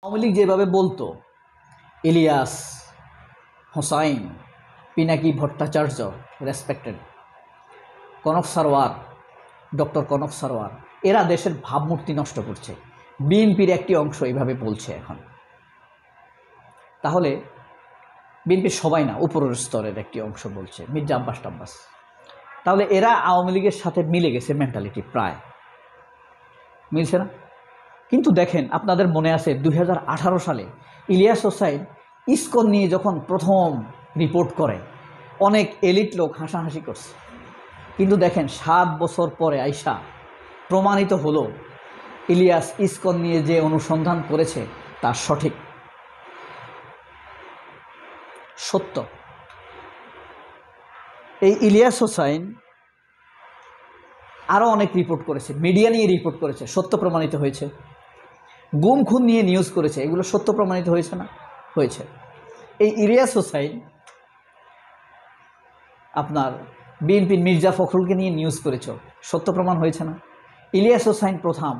আওয়ামী লীগ যেভাবে বলতো Ilias, Hossain, Pinaki Bhattacharya respected, Kanak Sarwar, doctor Kanak Sarwar, এরা দেশের ভাবমূর্তি নষ্ট করছে, বিএনপির একটি অংশ এইভাবে বলছে এখন। তাহলে বিএনপির সবাই না, উপরের স্তরের একটি অংশ বলছে, মির্জা আব্বাস টাব্বাস। তাহলে এরা আওয়ামী লীগের সাথে মিলে গেছে মেন্টালিটি, প্রায় মিলছে না? কিন্তু দেখেন, আপনাদের মনে আছে 2018 সালে ইলিয়াস হোসাইন ইসকন নিয়ে যখন প্রথম রিপোর্ট করে, অনেক এলিট লোক হাসাহাসি করছে। কিন্তু দেখেন 7 বছর পরে আইসা প্রমাণিত হলো ইলিয়াস ইসকন নিয়ে যে অনুসন্ধান করেছে তা সঠিক, সত্য। এই ইলিয়াস হোসাইন আরও অনেক রিপোর্ট করেছে, মিডিয়া নিয়ে রিপোর্ট করেছে, সত্য প্রমাণিত হয়েছে। গুম খুন নিয়ে নিউজ করেছে, এগুলো সত্য প্রমাণিত হয়েছে না? হয়েছে। এই ইলিয়াস হোসাইন আপনার বিএনপির মির্জা ফখরুলকে নিয়ে নিউজ করেছ, সত্য প্রমাণ হয়েছে না? ইলিয়াস হোসাইন প্রথম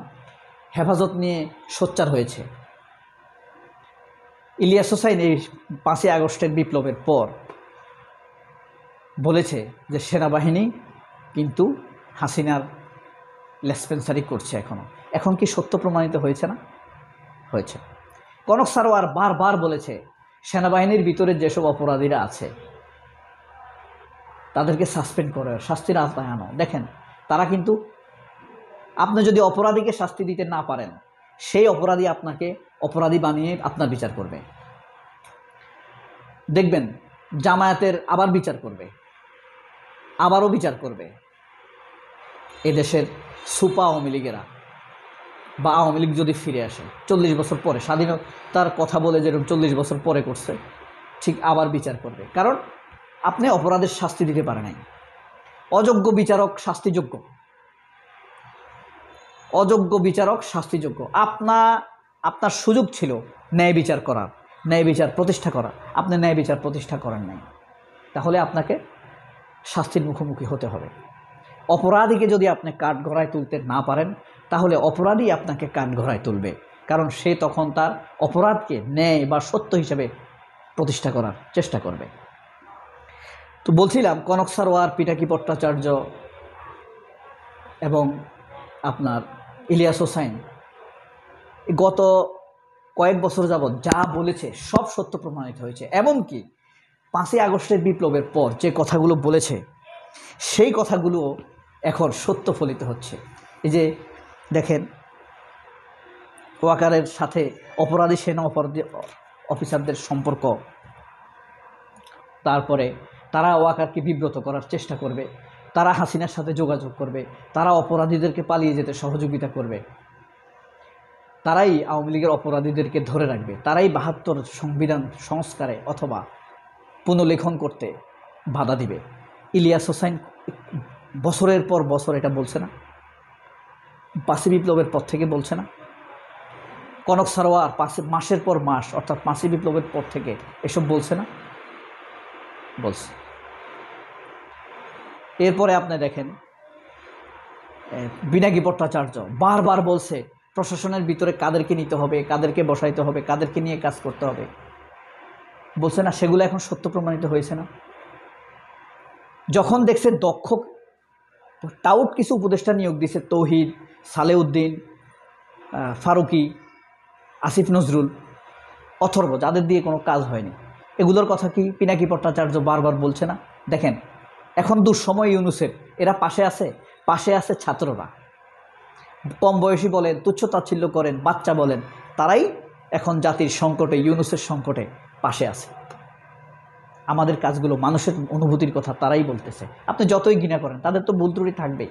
হেফাজত নিয়ে সোচ্চার হয়েছে। ইলিয়াস হোসাইন এই 5ই আগস্টের বিপ্লবের পর বলেছে যে সেনাবাহিনী কিন্তু হাসিনার লেসপেন্সারি করছে এখন কি সত্য প্রমাণিত হয়েছে না? হয়েছে। কনক সারোয়ার বারবার বলেছে সেনাবাহিনীর ভিতরে যেসব অপরাধীরা আছে তাদেরকে সাসপেন্ড করে শাস্তির আওতায় আনো। দেখেন, তারা কিন্তু, আপনি যদি অপরাধীকে শাস্তি দিতে না পারেন, সেই অপরাধী আপনাকে অপরাধী বানিয়ে আপনার বিচার করবে। দেখবেন জামায়াতের আবার বিচার করবে, আবারও বিচার করবে। এদেশের সুপা আওয়ামী লীগেরা বা আওয়ামী লীগ যদি ফিরে আসে 40 বছর পরে, স্বাধীনতার কথা বলে যেরকম 40 বছর পরে করছে, ঠিক আবার বিচার করবে। কারণ আপনি অপরাধের শাস্তি দিতে পারেন নাই। অযোগ্য বিচারক শাস্তিযোগ্য, অযোগ্য বিচারক শাস্তিযোগ্য। আপনার সুযোগ ছিল ন্যায় বিচার করার, ন্যায় বিচার প্রতিষ্ঠা করার, আপনি ন্যায় বিচার প্রতিষ্ঠা করেন নাই। তাহলে আপনাকে শাস্তির মুখোমুখি হতে হবে। অপরাধীকে যদি আপনি কাঠগড়ায় তুলতে না পারেন, তাহলে অপরাধী আপনাকে কাঠগড়ায় তুলবে, কারণ সে তখন তার অপরাধকে ন্যায় বা সত্য হিসেবে প্রতিষ্ঠা করার চেষ্টা করবে। তো বলছিলাম, কনক সারোয়ার, পিনাকি ভট্টাচার্য এবং আপনার ইলিয়াস হোসাইন গত কয়েক বছর যাবৎ যা বলেছে সব সত্য প্রমাণিত হয়েছে। এমনকি 5ই আগস্টের বিপ্লবের পর যে কথাগুলো বলেছে সেই কথাগুলো এখন সত্য ফলিত হচ্ছে। এই যে দেখেন, ওয়াকারের সাথে অপরাধী সেনা অফিসারদের সম্পর্ক, তারপরে তারা ওয়াকারকে বিব্রত করার চেষ্টা করবে, তারা হাসিনার সাথে যোগাযোগ করবে, তারা অপরাধীদেরকে পালিয়ে যেতে সহযোগিতা করবে, তারাই আওয়ামী লীগের অপরাধীদেরকে ধরে রাখবে, তারাই 72 সংবিধান সংস্কারে অথবা পুনর্লেখন করতে বাধা দিবে। ইলিয়াস হোসাইন বছরের পর বছর এটা বলছে না? 5ই বিপ্লবের পর থেকে বলছে না? কনক সারোয়ার মাসের পর মাস, অর্থাৎ 5ই বিপ্লবের পর থেকে এসব বলছে না? বলছে। এরপরে আপনি দেখেন, পিনাকি ভট্টাচার্য বারবার বলছে প্রশাসনের ভিতরে কাদেরকে নিতে হবে, কাদেরকে বসাইতে হবে, কাদেরকে নিয়ে কাজ করতে হবে, বলছে না? সেগুলো এখন সত্য প্রমাণিত হয়েছে না? যখন দেখছে দক্ষ টাউট কিছু উপদেষ্টা নিয়োগ দিছে, তৌহিদ, সালেউদ্দিন, ফারুকি, আসিফ নজরুল, অথর্ব, যাদের দিয়ে কোনো কাজ হয়নি, এগুলোর কথা কি পিনাকি ভট্টাচার্য বারবার বলছে না? দেখেন, এখন দুঃসময় ইউনুসের, এরা পাশে আছে ছাত্ররা, কম বয়সী বলেন, তুচ্ছতাচ্ছিল্য করেন, বাচ্চা বলেন, তারাই এখন জাতির সংকটে, ইউনুসের সংকটে পাশে আছে। আমাদের কাজগুলো, মানুষের অনুভূতির কথা তারাই বলতেছে। আপনি যতই ঘৃণা করেন, তাদের তো ভুল ত্রুটি থাকবেই।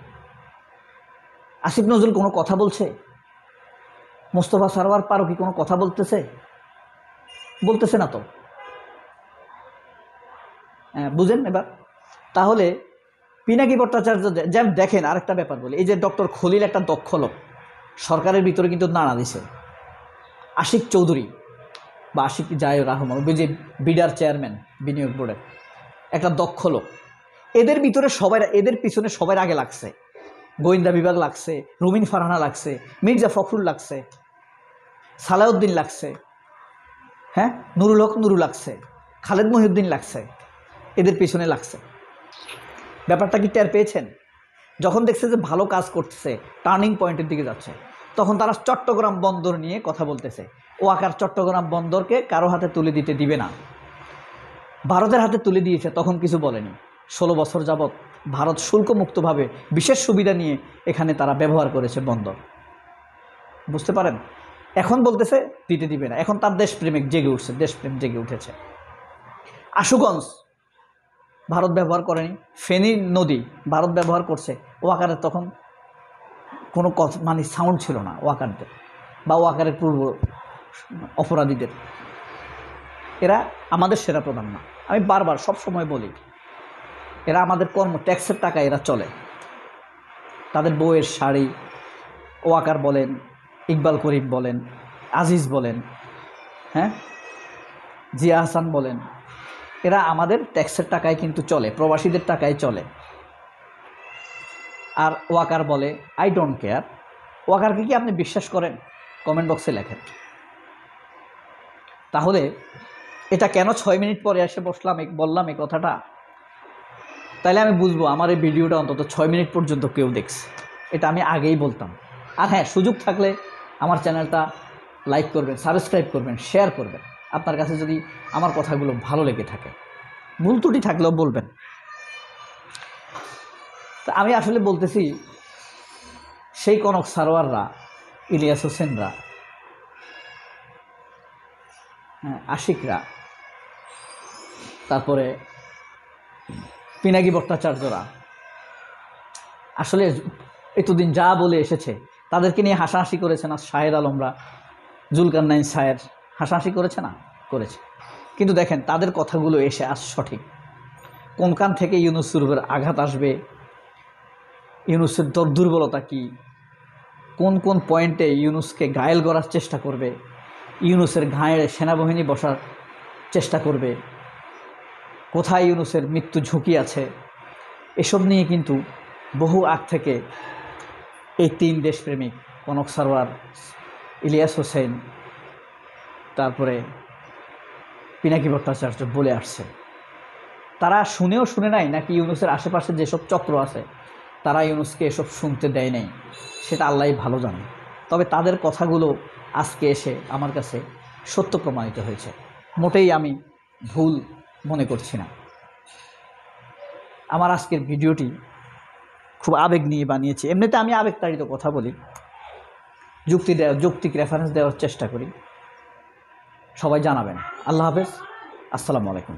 আসিফ নজরুল কোনো কথা বলছে? মোস্তফা সারোয়ার ফারুকী কোনো কথা বলতেছে না তো? বুঝেন এবার? তাহলে পিনাকি ভট্টাচার্য, যেমন দেখেন, আরেকটা ব্যাপার বলি, এই যে ডক্টর খলিল একটা দক্ষ লোক, সরকারের ভিতরে কিন্তু নাড়া দিছে। আশিক চৌধুরী বা আশিক জায়ুর রহমান, ওই যে বিডার চেয়ারম্যান বিনিয়োগ বোর্ডের, একটা দক্ষ লোক। এদের ভিতরে এদের পিছনে সবার আগে লাগছে গোয়েন্দা বিভাগ লাগছে, রুমিন ফারহানা লাগছে, মির্জা ফখরুল লাগছে, সালাউদ্দিন লাগছে, হ্যাঁ, নুরুল হক নুরু লাগছে, খালেদ মহিউদ্দিন লাগছে, এদের পেছনে লাগছে। ব্যাপারটা কি টের পেয়েছেন? যখন দেখছে যে ভালো কাজ করতেছে, টার্নিং পয়েন্টের দিকে যাচ্ছে, তখন তারা চট্টগ্রাম বন্দর নিয়ে কথা বলতেছে। ওয়াকার চট্টগ্রাম বন্দরকে কারো হাতে তুলে দিতে দিবে না, ভারতের হাতে তুলে দিয়েছে, তখন কিছু বলেনি। 16 বছর যাবৎ ভারত শুল্কমুক্তভাবে বিশেষ সুবিধা নিয়ে এখানে তারা ব্যবহার করেছে বন্দর, বুঝতে পারেন? এখন বলতেছে দিতে দিবে না, এখন তার দেশপ্রেমিক জেগে উঠছে, দেশপ্রেম জেগে উঠেছে। আশুগঞ্জ ভারত ব্যবহার করেনি, ফেনী নদী ভারত ব্যবহার করছে, ওয়াকারের তখন কোনো কথা মানে সাউন্ড ছিল না ওয়াকারদের বা ওয়াকারের পূর্ব অপরাধীদের। এরা আমাদের সেরা প্রধান না, আমি বারবার সব সময় বলি, এরা আমাদের কর্ম ট্যাক্সের টাকা এরা চলে। তাদের বউয়ের শাড়ি, ওয়াকার বলেন, ইকবাল করিম বলেন, আজিজ বলেন, হ্যাঁ, জিয়া হাসান বলেন, এরা আমাদের ট্যাক্সের টাকায় কিন্তু চলে, প্রবাসীদের টাকায় চলে। আর ওয়াকার বলে আই ডোন্ট কেয়ার। ওয়াকারকে কি আপনি বিশ্বাস করেন? কমেন্ট বক্সে লেখেন। তাহলে এটা কেন 6 মিনিট পরে এসে বললাম এই কথাটা? তাইলে আমি বুঝবো আমার এই ভিডিওটা অন্তত 6 মিনিট পর্যন্ত কেউ দেখছে, এটা আমি আগেই বলতাম। আর হ্যাঁ, সুযোগ থাকলে আমার চ্যানেলটা লাইক করবেন, সাবস্ক্রাইব করবেন, শেয়ার করবেন, আপনার কাছে যদি আমার কথাগুলো ভালো লেগে থাকে। ভুল ত্রুটি থাকলেও বলবেন। তা আমি আসলে বলতেছি, সেই কনক সারোয়াররা, ইলিয়াস হোসেনরা, আশিকরা, তারপরে পিনাকি ভট্টাচার্যরা আসলে এতদিন যা বলে এসেছে তাদেরকে নিয়ে হাসাহাসি করেছে না শাহের আলমরা, জুলকারনাইন শাহের হাসাহাসি করেছে না? করেছে। কিন্তু দেখেন তাদের কথাগুলো এসে আজ সঠিক। কোনখান থেকে ইউনূসের উপর আঘাত আসবে, ইউনূসের দুর্বলতা কি, কোন কোন পয়েন্টে ইউনূসকে ঘায়েল করার চেষ্টা করবে, ইউনূসের ঘায়ে সেনাবাহিনী বসার চেষ্টা করবে, কোথায় ইউনূসের মৃত্যু ঝুঁকি আছে, এসব নিয়ে কিন্তু বহু আগ থেকে এই 3 দেশপ্রেমিক কনক সারোয়ার, ইলিয়াস হোসেন, তারপরে পিনাকি ভট্টাচার্য বলে আসছে। তারা শুনেও শুনে নাই নাকি ইউনূসের আশেপাশে যেসব চক্র আছে তারা ইউনূসকে এসব শুনতে দেয় নাই, সেটা আল্লাহই ভালো জানে। তবে তাদের কথাগুলো আজকে এসে আমার কাছে সত্য প্রমাণিত হয়েছে, মোটেই আমি ভুল মনে করছি না। আমার আজকের ভিডিওটি খুব আবেগ নিয়ে বানিয়েছি। এমনিতে আমি আবেগতাড়িত কথা বলি, যৌক্তিক রেফারেন্স দেওয়ার চেষ্টা করি। সবাই জানাবেন। আল্লাহ হাফেজ, আসসালামু আলাইকুম।